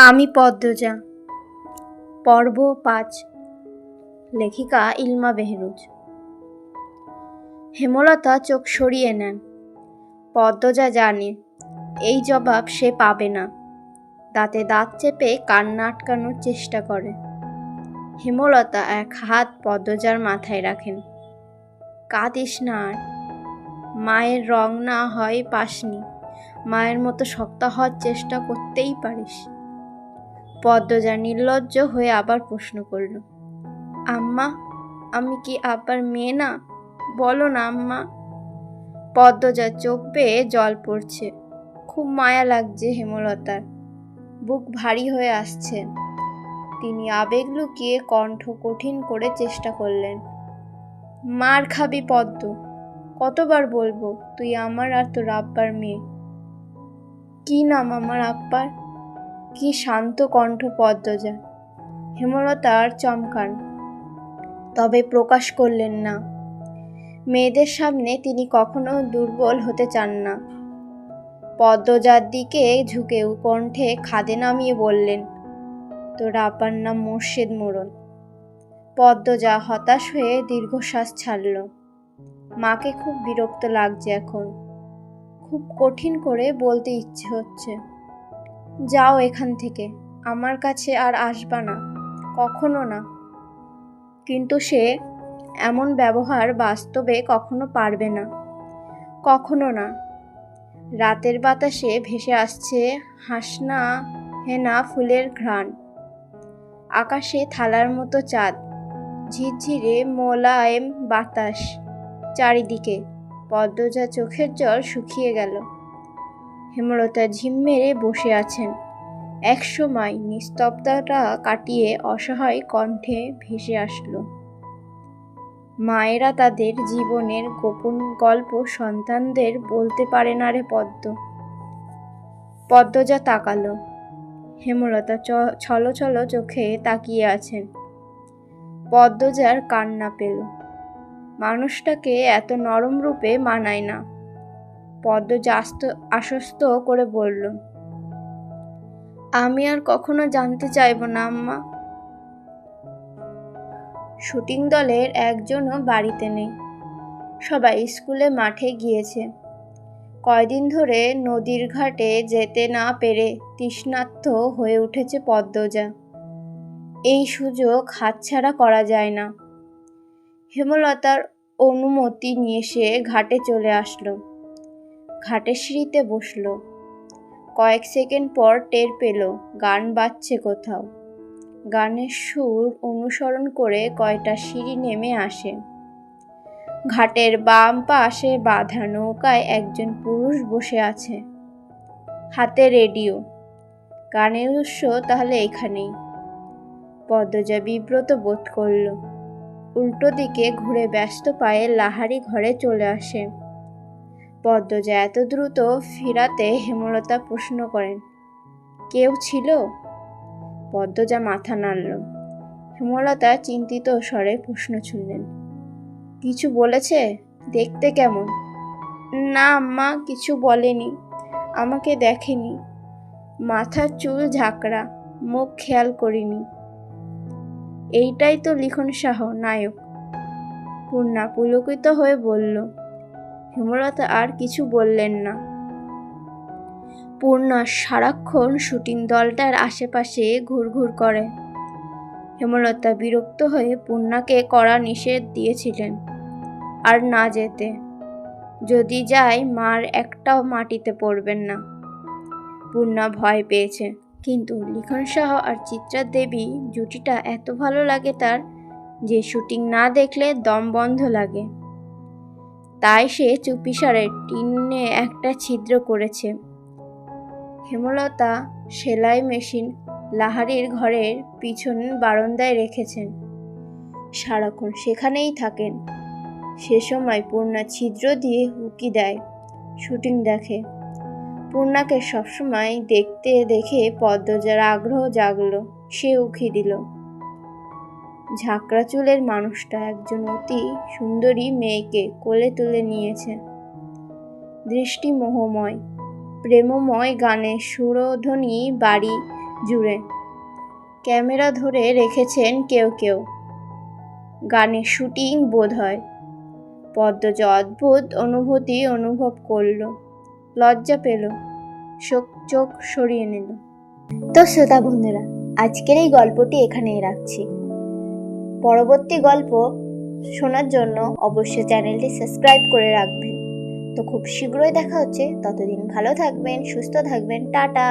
আমি পদ্মজা। পর্ব ৫। লেখিকা ইলমা বেহরুজ। হেমলতা চোখ সরিয়ে নেন। পদ্মজা জানে এই জবাব সে পাবে না। দাঁতে দাঁত চেপে কান্না আটকানোর চেষ্টা করে। হেমলতা এক হাত পদ্মজার মাথায় রাখেন। কাঁদিস না আর। মায়ের রং না হয় পাসনি, মায়ের মতো শক্ত হওয়ার চেষ্টা করতেই পারিস। পদ্মজা নির্লজ্জ হয়ে আবার প্রশ্ন করল, আম্মা, আমি কি আব্বার মেয়ে না? বলো না আম্মা। পদ্মজার চোখ বেয়ে জল পড়ছে। খুব মায়া লাগছে হেমলতার। বুক ভারী হয়ে আসছে। তিনি আবেগ লুকিয়ে কণ্ঠ কঠিন করে চেষ্টা করলেন। মার খাবি পদ্ম, কতবার বলবো তুই আমার আর তোর আব্বার মেয়ে। কি নাম আমার আব্বার? কি শান্ত কণ্ঠ পদ্মজা। হেমলতার চমকান, তবে প্রকাশ করলেন না। মেয়েদের সামনে তিনি কখনো দুর্বল হতে চান না। পদ্মজার দিকে ঝুঁকে কণ্ঠে খাদে নামিয়ে বললেন, তোর আব্বার নাম মোর্শেদ মোড়ল। পদ্মজা হতাশ হয়ে দীর্ঘশ্বাস ছাড়ল। মাকে খুব বিরক্ত লাগছে এখন। খুব কঠিন করে বলতে ইচ্ছে হচ্ছে, যাও এখান থেকে, আমার কাছে আর আসবা না, কখনো না। কিন্তু সে এমন ব্যবহার বাস্তবে কখনো পারবে না, কখনো না। রাতের বাতাসে ভেসে আসছে হাসনা হেনা ফুলের ঘ্রাণ। আকাশে থালার মতো চাঁদ, ঝিরঝিরে মোলায়েম বাতাস চারিদিকে। পদ্মজা চোখের জল শুকিয়ে গেল। হেমলতা ঝিম মেরে বসে আছেন। একসময় নিস্তব্ধতা কাটিয়ে অসহায় কণ্ঠে ভেসে আসলো, মায়েরা তাদের জীবনের গোপন গল্প সন্তানদের বলতে পারে না রে পদ্ম। পদ্মজা তাকালো। হেমলতা ছলো ছলো চোখে তাকিয়ে আছেন। পদ্মজার কান্না পেল। মানুষটাকে এত নরম রূপে মানায় না। পদ্মজা আশ্বস্ত করে বলল, আমি আর কখনো জানতে চাইব না আম্মা। শুটিং দলের একজনও বাড়িতে নেই। সবাই স্কুলে মাঠে গিয়েছে। কয়দিন ধরে নদীর ঘাটে যেতে না পেরে তৃষ্ণার্ত হয়ে উঠেছে পদ্মজা। এই সুযোগ হাতছাড়া করা যায় না। হেমলতার অনুমতি নিয়ে সে ঘাটে চলে আসলো। ঘাটের সিঁড়িতে বসল। কয়েক সেকেন্ড পর টের পেল গান বাজছে কোথাও। গানের সুর অনুসরণ করে কয়টা সিঁড়ি নেমে আসে। ঘাটের বাম পাশে বাঁধা নৌকায় একজন পুরুষ বসে আছে, হাতে রেডিও। গানের উৎস তাহলে এখানেই। পদ্মজা বিব্রত বোধ করল। উল্টো দিকে ঘুরে ব্যস্ত পায়ে লাহারি ঘরে চলে আসে। পদ্মজা এত দ্রুত ফিরাতে হেমলতা প্রশ্ন করেন, কেউ ছিল? পদ্মজা মাথা নাড়ল। হেমলতা চিন্তিত স্বরে প্রশ্ন ছুড়লেন, কিছু বলেছে? দেখতে কেমন? না আম্মা, কিছু বলেনি। আমাকে দেখেনি। মাথার চুল ঝাঁকড়া, মুখ খেয়াল করিনি। এইটাই তো লিখন শাহ নায়ক। পূর্ণা পুলকিত হয়ে বলল। হেমলতা আর কিছু বললেন না। পূর্ণা সারাক্ষণ শুটিং দলটার আশেপাশে ঘুরঘুর করে। হেমলতা বিরক্ত হয়ে পূর্ণাকে কড়া নিষেধ দিয়েছিলেন আর না যেতে। যদি যায় মার একটাও মাটিতে পড়বেন না। পূর্ণা ভয় পেয়েছে, কিন্তু লিখন শাহ আর চিত্রা দেবী জুটিটা এত ভালো লাগে তার যে শুটিং না দেখলে দম বন্ধ লাগে। তাই সে চুপিসারে টিনে একটা ছিদ্র করেছে। হেমলতা সেলাই মেশিন লাহারির ঘরের পিছন বারান্দায় রেখেছেন। সারাক্ষণ সেখানেই থাকেন। সে সময় পূর্ণা ছিদ্র দিয়ে উঁকি দেয়, শুটিং দেখে। পূর্ণাকে সবসময় দেখতে দেখে পদ্মজার আগ্রহ জাগলো। সে উঁকি দিল। ঝাঁকড়া চুলের মানুষটা একজন অতি সুন্দরী মেয়েকে কোলে তুলে নিয়েছে। দৃষ্টি মোহময়, প্রেমময় গানের সুরধ্বনি বাড়ি জুড়ে। ক্যামেরা ধরে রেখেছেন কেউ কেউ, গানের শুটিং বোধ হয়। পদ্মজা অদ্ভুত অনুভূতি অনুভব করলো, লজ্জা পেল, চোখ সরিয়ে নিল। তো শ্রোতা বন্ধুরা, আজকের এই গল্পটি এখানেই রাখছি। পরবর্তী গল্প শোনার জন্য অবশ্যই চ্যানেলটি সাবস্ক্রাইব করে রাখবেন। তো খুব শীঘ্রই দেখা হচ্ছে, ততদিন ভালো থাকবেন, সুস্থ থাকবেন, টাটা।